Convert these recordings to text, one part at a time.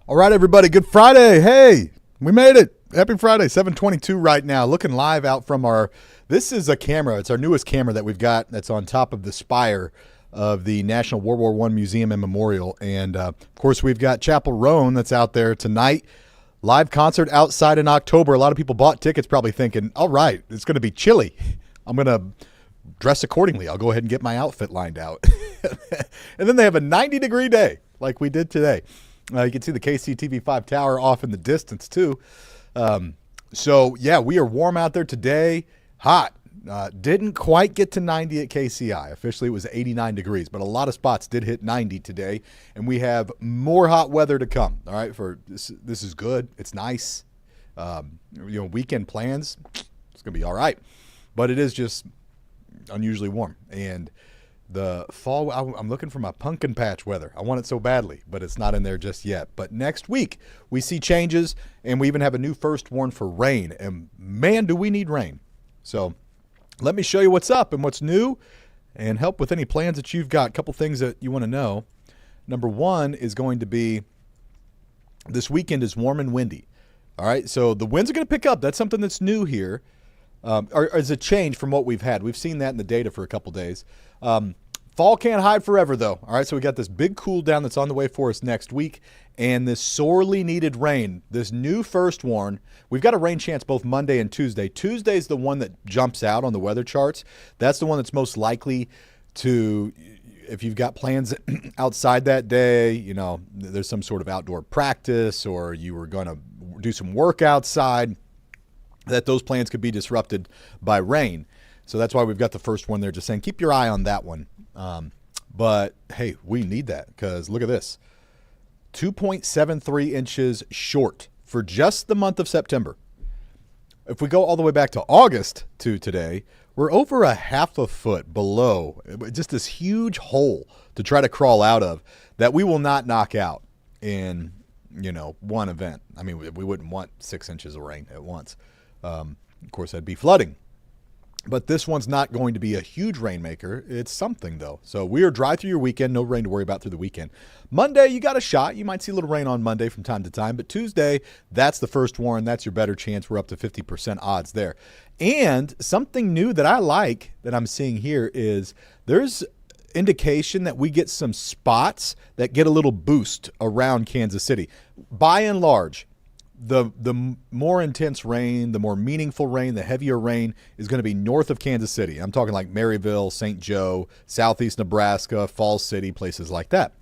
All right, everybody. Good Friday. Hey, we made it. Happy Friday. 7:22 right now. Looking live out from our. This is a camera. It's our newest camera that we've got. That's on top of the spire of the National World War I Museum and Memorial. And of course, we've got Chapel Roan that's out there tonight. Live concert outside in October. A lot of people bought tickets, probably thinking, "All right, it's going to be chilly. I'm going to dress accordingly. I'll go ahead and get my outfit lined out." And then they have a 90-degree day, like we did today. You can see the KCTV5 tower off in the distance, too. So, yeah, we are warm out there today. Hot. Didn't quite get to 90 at KCI. Officially, it was 89 degrees, but a lot of spots did hit 90 today, and we have more hot weather to come. All right, for this is good. It's nice. Weekend plans, it's going to be all right. But it is just unusually warm. And the fall, I'm looking for my pumpkin patch weather. I want it so badly, but it's not in there just yet. But next week, we see changes, and we even have a new first warn for rain. And, man, do we need rain. So let me show you what's up and what's new and help with any plans that you've got. A couple things that you want to know. Number one is going to be this weekend is warm and windy. All right, so the winds are going to pick up. That's something that's new here. Or is a change from what we've had. We've seen that in the data for a couple days. Fall can't hide forever, though. All right, so we got this big cool down that's on the way for us next week, and this sorely needed rain, this new first warn. We've got a rain chance both Monday and Tuesday. Tuesday's the one that jumps out on the weather charts. That's the one that's most likely to, if you've got plans outside that day, there's some sort of outdoor practice or you were going to do some work outside, that those plans could be disrupted by rain. So that's why we've got the first one there, just saying keep your eye on that one. But, hey, we need that because look at this. 2.73 inches short for just the month of September. If we go all the way back to August to today, we're over a half a foot below, just this huge hole to try to crawl out of that we will not knock out in, one event. I mean, we wouldn't want 6 inches of rain at once. Of course, that'd be flooding. But this one's not going to be a huge rainmaker. It's something, though. So we are dry through your weekend. No rain to worry about through the weekend. Monday, you got a shot. You might see a little rain on Monday from time to time. But Tuesday, that's the first warn. That's your better chance. We're up to 50% odds there. And something new that I like that I'm seeing here is there's indication that we get some spots that get a little boost around Kansas City. By and large, the more intense rain, the more meaningful rain, the heavier rain is going to be north of Kansas City. I'm talking like Maryville, St. Joe, southeast Nebraska, Falls City, places like that.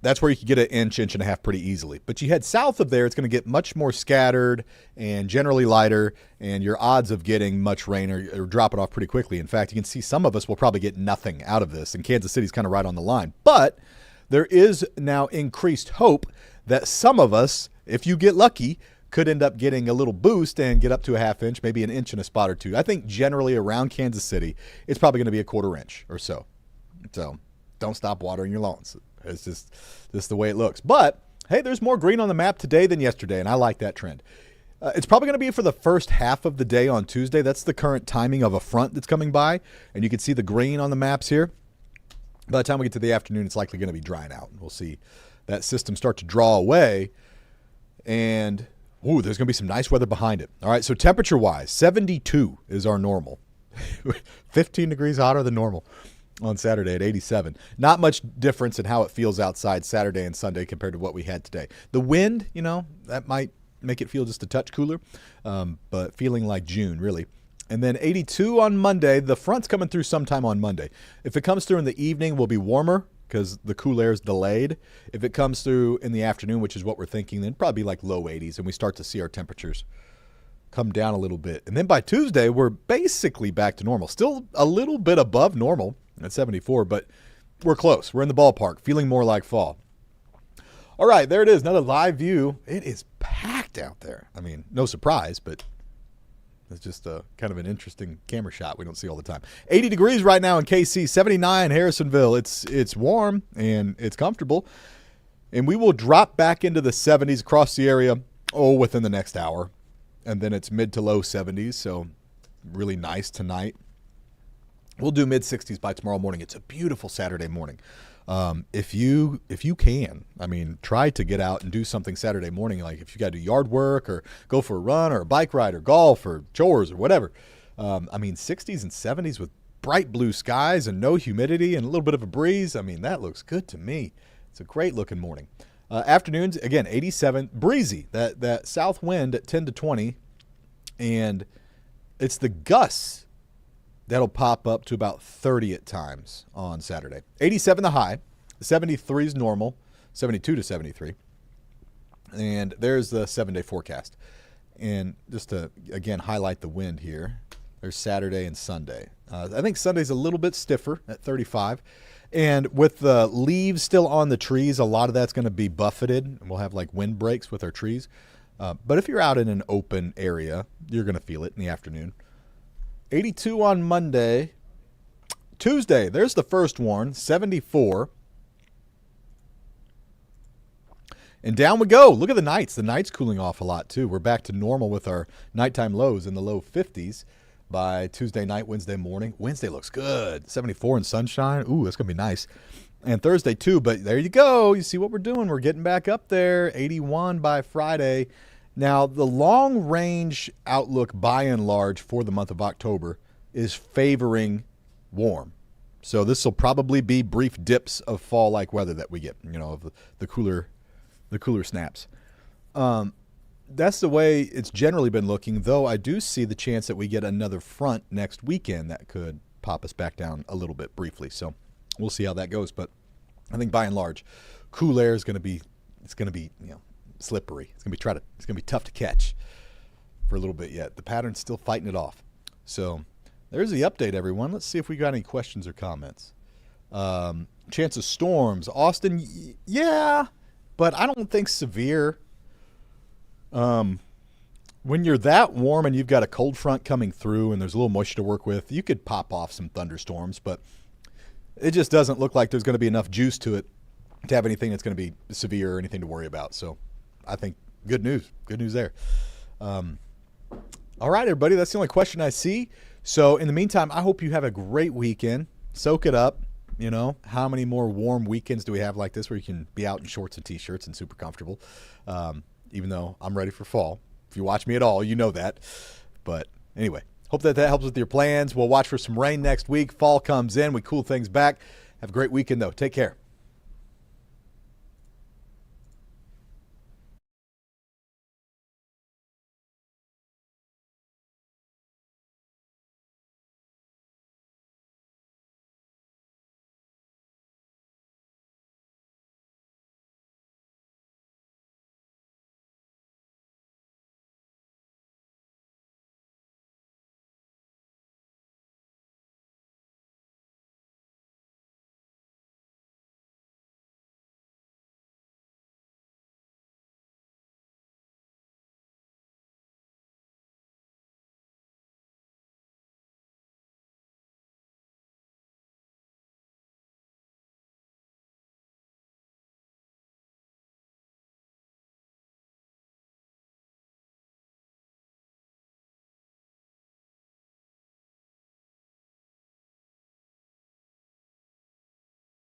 That's where you can get an inch and a half pretty easily. But you head south of there, it's going to get much more scattered and generally lighter, and your odds of getting much rain are dropping off pretty quickly. In fact, you can see some of us will probably get nothing out of this, and Kansas City's kind of right on the line. But there is now increased hope that some of us, if you get lucky, could end up getting a little boost and get up to a half inch, maybe an inch and a spot or two. I think generally around Kansas City, it's probably going to be a quarter inch or so. So don't stop watering your lawns. It's just the way it looks. But, hey, there's more green on the map today than yesterday, and I like that trend. It's probably going to be for the first half of the day on Tuesday. That's the current timing of a front that's coming by, and you can see the green on the maps here. By the time we get to the afternoon, it's likely going to be drying out. We'll see that system start to draw away. And, there's going to be some nice weather behind it. All right, so temperature-wise, 72 is our normal. 15 degrees hotter than normal on Saturday at 87. Not much difference in how it feels outside Saturday and Sunday compared to what we had today. The wind, that might make it feel just a touch cooler, but feeling like June, really. And then 82 on Monday. The front's coming through sometime on Monday. If it comes through in the evening, we'll be warmer because the cool air is delayed. If it comes through in the afternoon, which is what we're thinking, then probably be like low 80s, and we start to see our temperatures come down a little bit. And then by Tuesday, we're basically back to normal. Still a little bit above normal at 74, but we're close. We're in the ballpark, feeling more like fall. All right, there it is, another live view. It is packed out there. I mean, no surprise, but it's just kind of an interesting camera shot we don't see all the time. 80 degrees right now in KC, 79 Harrisonville. It's warm and it's comfortable. And we will drop back into the 70s across the area, within the next hour. And then it's mid to low 70s, so really nice tonight. We'll do mid 60s by tomorrow morning. It's a beautiful Saturday morning. If you can, I mean, try to get out and do something Saturday morning. Like if you got to do yard work or go for a run or a bike ride or golf or chores or whatever. I mean, 60s and 70s with bright blue skies and no humidity and a little bit of a breeze. I mean, that looks good to me. It's a great looking morning. Afternoons, again, 87, breezy, that south wind at 10 to 20. And it's the gusts that'll pop up to about 30 at times on Saturday. 87 the high, 73 is normal, 72 to 73. And there's the 7-day forecast. And just to, again, highlight the wind here, there's Saturday and Sunday. I think Sunday's a little bit stiffer at 35. And with the leaves still on the trees, a lot of that's going to be buffeted. We'll have like wind breaks with our trees. But if you're out in an open area, you're going to feel it in the afternoon. 82 on Monday. Tuesday, there's the first warn, 74. And down we go. Look at the nights. The night's cooling off a lot, too. We're back to normal with our nighttime lows in the low 50s by Tuesday night, Wednesday morning. Wednesday looks good. 74 and sunshine. Ooh, that's going to be nice. And Thursday, too. But there you go. You see what we're doing. We're getting back up there. 81 by Friday. Now, the long-range outlook, by and large, for the month of October is favoring warm. So this will probably be brief dips of fall-like weather that we get, of the cooler snaps. That's the way it's generally been looking, though I do see the chance that we get another front next weekend that could pop us back down a little bit briefly. So we'll see how that goes. But I think by and large, cool air is going to be slippery. It's going to be tough to catch for a little bit yet. The pattern's still fighting it off. So there's the update, everyone. Let's see if we got any questions or comments. Chance of storms. Austin, yeah, but I don't think severe. When you're that warm and you've got a cold front coming through and there's a little moisture to work with, you could pop off some thunderstorms, but it just doesn't look like there's going to be enough juice to it to have anything that's going to be severe or anything to worry about. So I think good news there. All right, everybody, that's the only question I see. So in the meantime, I hope you have a great weekend. Soak it up. How many more warm weekends do we have like this where you can be out in shorts and T-shirts and super comfortable? Even though I'm ready for fall. If you watch me at all, you know that. But anyway, hope that helps with your plans. We'll watch for some rain next week. Fall comes in. We cool things back. Have a great weekend, though. Take care.